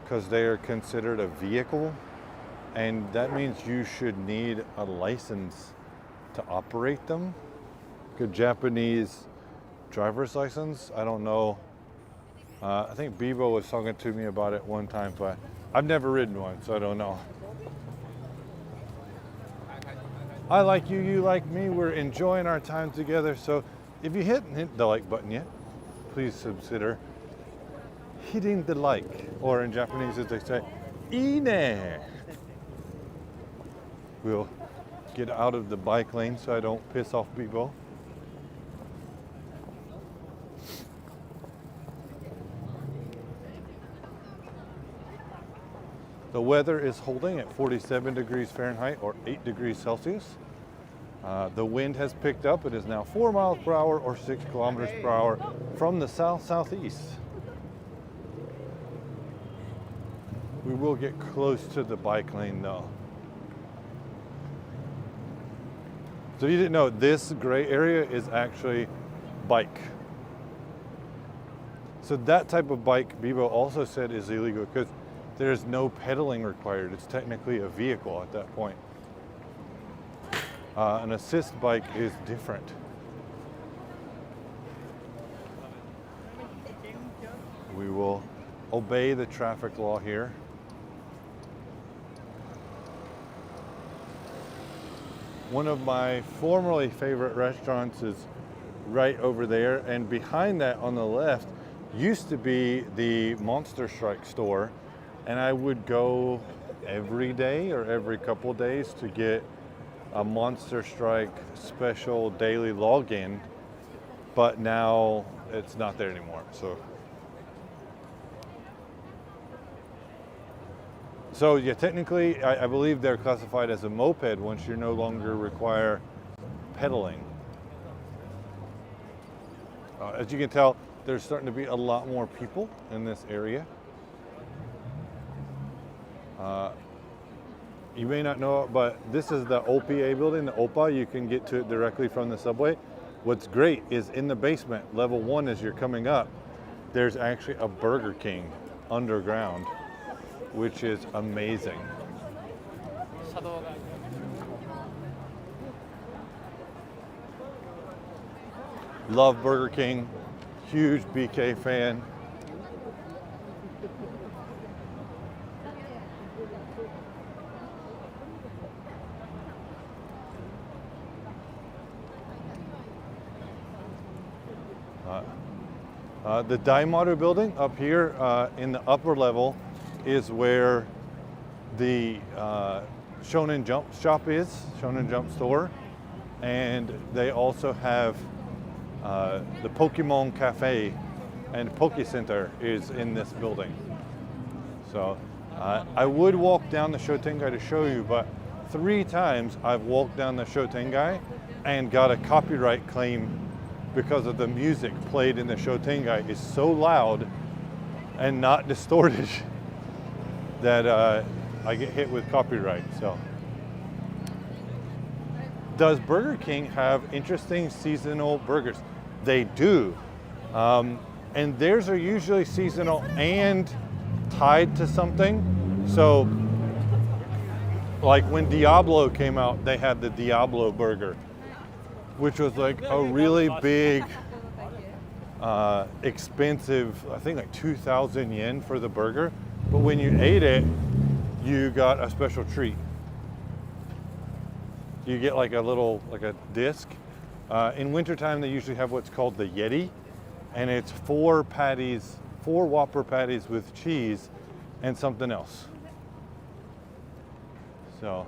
because they are considered a vehicle, and that means you should need a license to operate them. Good Japanese driver's license. I don't know. I think Bibo was talking to me about it one time, but I've never ridden one, so I don't know. I like you, you like me. We're enjoying our time together. So if you haven't hit the like button yet, please consider hitting the like, or in Japanese as they say, "Ine." We'll get out of the bike lane so I don't piss off Bibo. The weather is holding at 47 degrees Fahrenheit or 8 degrees Celsius. The wind has picked up. It is now 4 miles per hour or 6 kilometers per hour from the south-southeast. We will get close to the bike lane though. So you didn't know, this gray area is actually bike. So that type of bike, Bibo also said, is illegal because there's no pedaling required. It's technically a vehicle at that point. An assist bike is different. We will obey the traffic law here. One of my formerly favorite restaurants is right over there, and behind that on the left used to be the Monster Strike store. And I would go every day or every couple days to get a Monster Strike special daily login, but now it's not there anymore. So yeah, technically, I believe they're classified as a moped once you no longer require pedaling. As you can tell, there's starting to be a lot more people in this area. You may not know it, but this is the OPA building, the OPA. You can get to it directly from the subway. What's great is in the basement, level 1 as you're coming up, there's actually a Burger King underground, which is amazing. Love Burger King, huge BK fan. The Daimaru building up here in the upper level is where the Shonen Jump shop is, Shonen Jump store. And they also have the Pokemon Cafe and Poke Center is in this building. So I would walk down the Shotengai to show you, but 3 times I've walked down the Shotengai and got a copyright claim because of the music played in the Shotengai is so loud and not distorted that I get hit with copyright. So, does Burger King have interesting seasonal burgers? They do, and theirs are usually seasonal and tied to something. So, like when Diablo came out, they had the Diablo burger, which was like a really big, expensive, I think like 2,000 yen for the burger. But when you ate it, you got a special treat. You get like a disc. In wintertime, they usually have what's called the Yeti, and it's 4 Whopper patties with cheese and something else. So,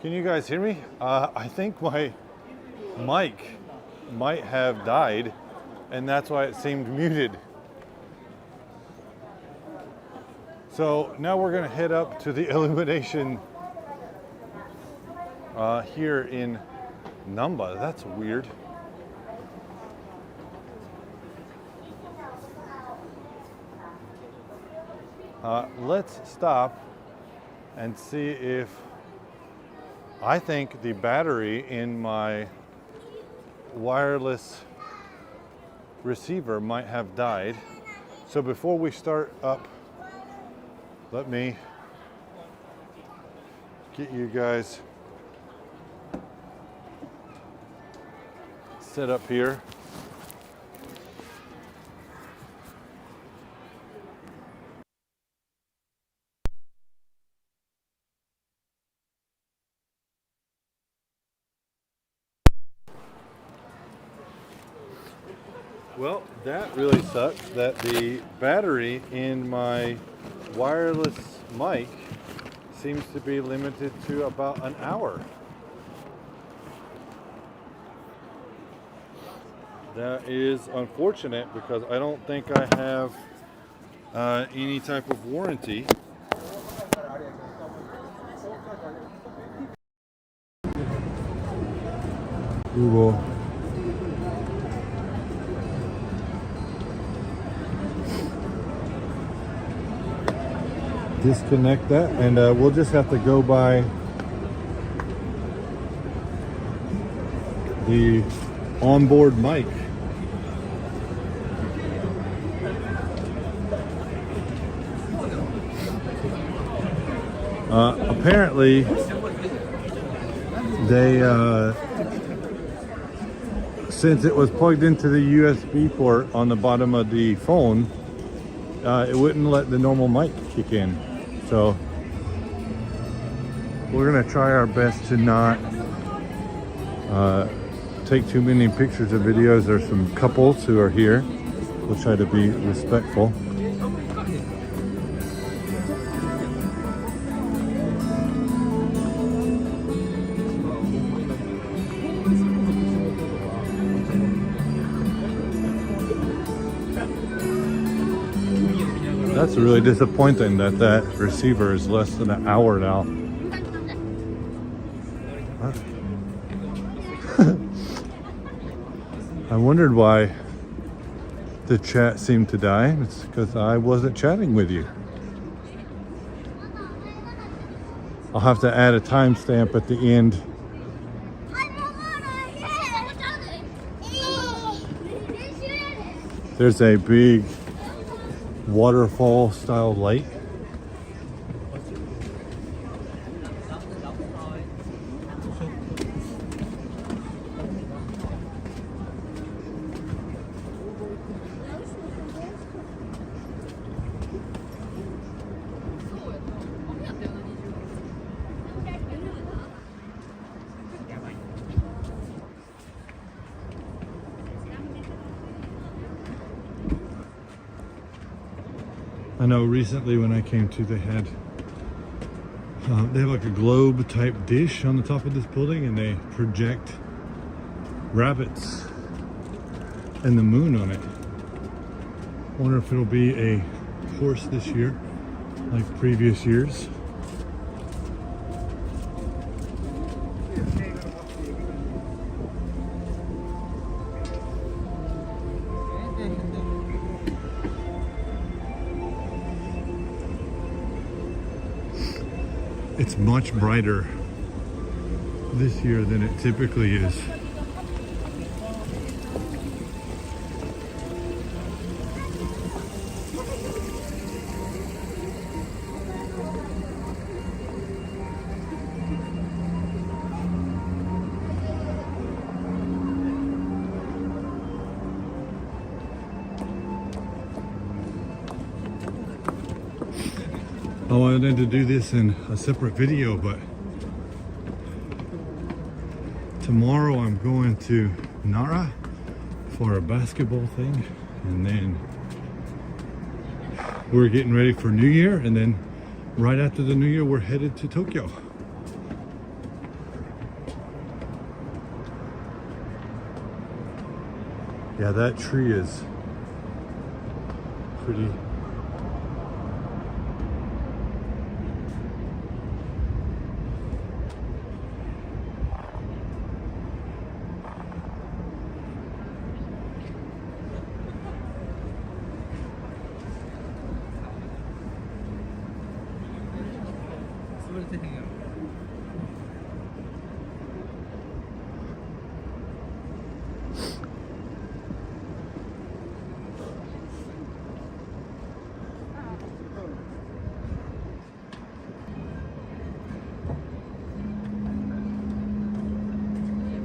Can you guys hear me? I think my mic might have died, and that's why it seemed muted. So now we're gonna head up to the Illumination here in Namba. That's weird. Let's stop and see if I think the battery in my wireless receiver might have died. So before we start up, let me get you guys set up here. Well, that really sucks that the battery in my wireless mic seems to be limited to about an hour. That is unfortunate because I don't think I have any type of warranty. We will disconnect that, and we'll just have to go by the onboard mic. Apparently they since it was plugged into the USB port on the bottom of the phone, it wouldn't let the normal mic kick in. So we're gonna try our best to not take too many pictures or videos. There's some couples who are here. We'll try to be respectful. That's really disappointing that that receiver is less than an hour now. I wondered why the chat seemed to die. It's because I wasn't chatting with you. I'll have to add a timestamp at the end. There's a big waterfall style light. I know recently when I came to, they have like a globe type dish on the top of this building, and they project rabbits and the moon on it. Wonder if it'll be a horse this year like previous years. It's much brighter this year than it typically is. I wanted to do this in a separate video, but tomorrow I'm going to Nara for a basketball thing, and then we're getting ready for New Year, and then right after the New Year we're headed to Tokyo. Yeah, that tree is pretty.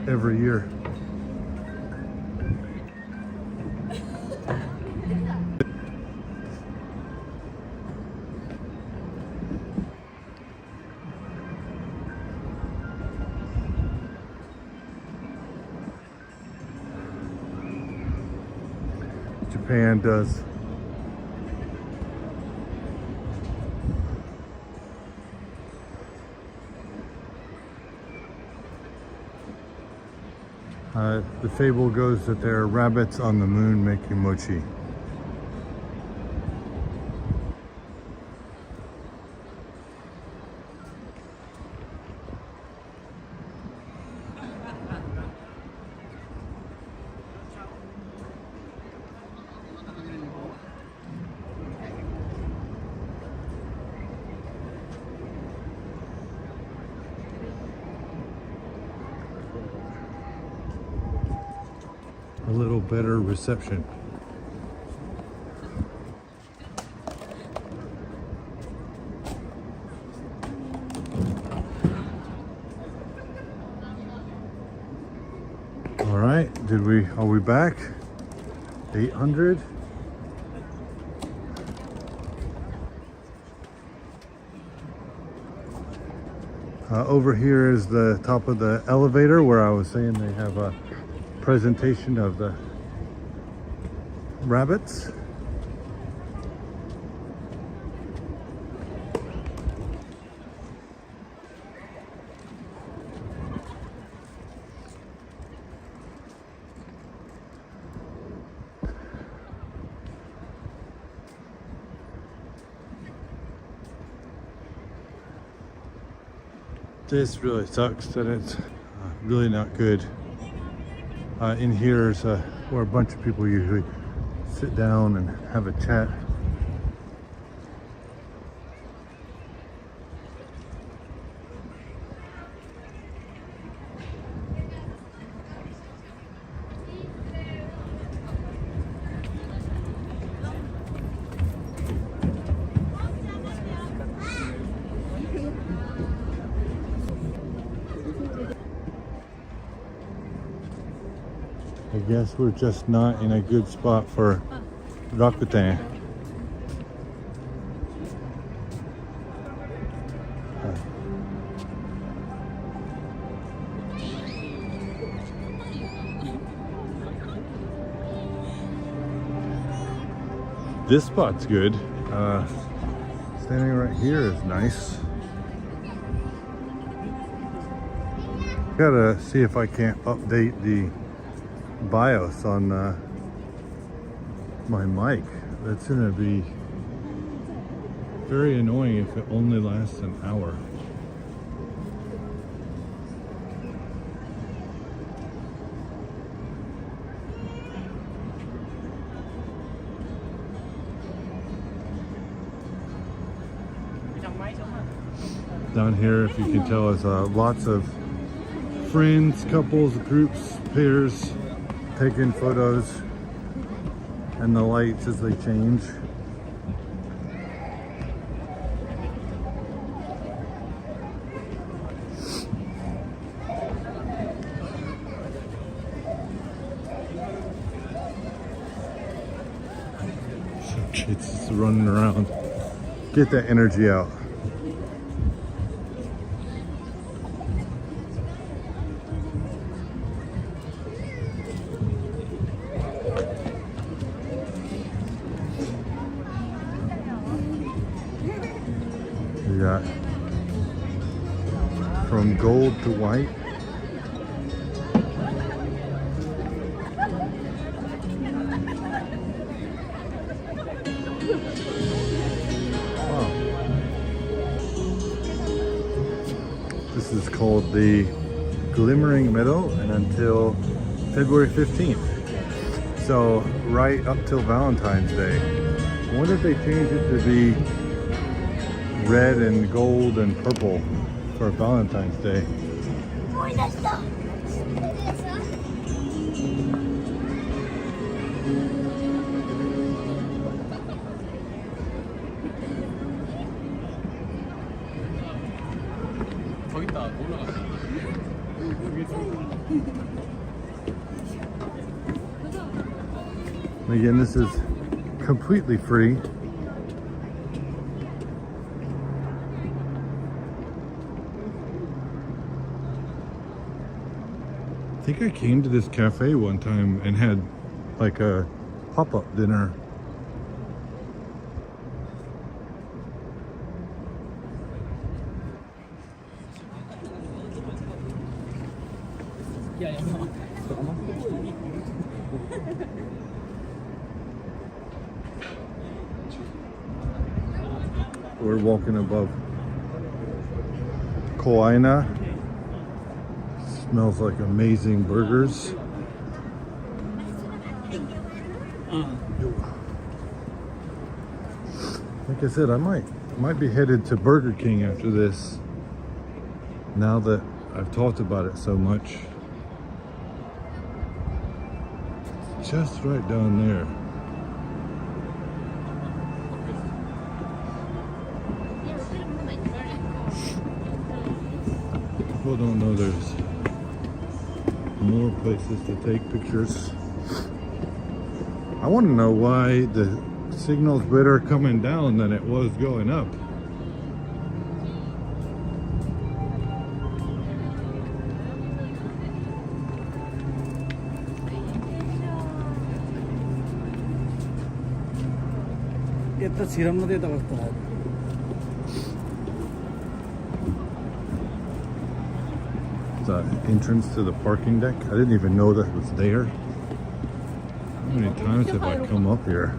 Every year. Japan does. The fable goes that there are rabbits on the moon making mochi. A little better reception. All right, are we back? 800? Over here is the top of the elevator where I was saying they have a presentation of the rabbits. This really sucks that it's really not good. In here is where a bunch of people usually sit down and have a chat. I guess we're just not in a good spot for Rakuten. This spot's good. Standing right here is nice. Gotta see if I can't update the BIOS on my mic. That's gonna be very annoying if it only lasts an hour. Down here, if you can tell, is lots of friends, couples, groups, pairs taking photos, and the lights as they change. Some kids just running around. Get that energy out. We got from gold to white. This is called the Glimmering Meadow, and until February 15th. So right up till Valentine's Day. I wonder if they changed it to be red and gold and purple for Valentine's Day. Again, this is completely free. I think I came to this cafe one time and had like a pop-up dinner. We're walking above Koaina. Smells like amazing burgers. Like I said, I might be headed to Burger King after this, now that I've talked about it so much. It's just right down there. People don't know there's more places to take pictures. I want to know why the signal's better coming down than it was going up. The entrance to the parking deck. I didn't even know that was there. How many times have I come up here?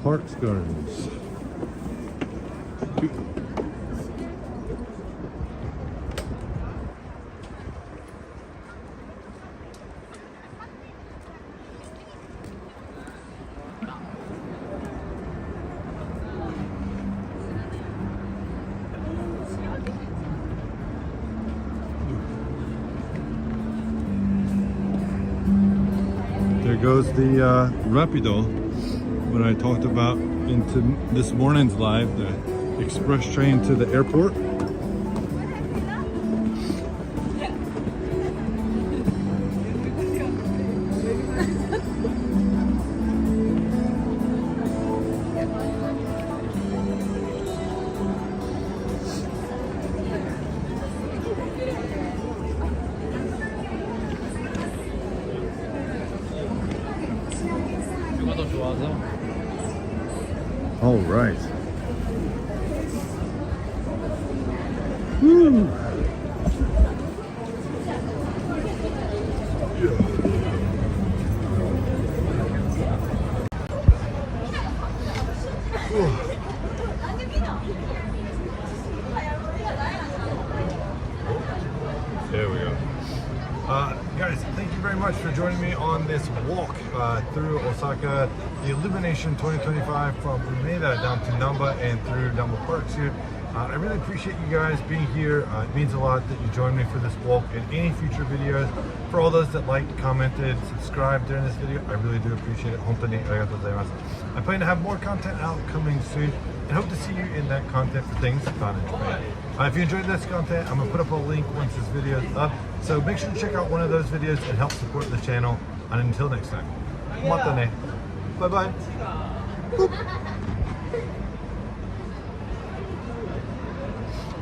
Parks Gardens. There goes the Rapido, what I talked about into this morning's live, the express train to the airport. All right. Woo. There we go. Guys, thank you very much for joining me on this walk through Osaka, the Illumination 2025 from Umeda down to Namba and through Namba Parks here. I really appreciate you guys being here. It means a lot that you join me for this walk and any future videos. For all those that liked, commented, subscribed during this video, I really do appreciate it. Hontoni arigatou gozaimasu. I plan to have more content out coming soon and hope to see you in that content for things found in Japan. If you enjoyed this content, I'm going to put up a link once this video is up. So make sure to check out one of those videos and help support the channel. And until next time, mata ne. Bye bye. Boop.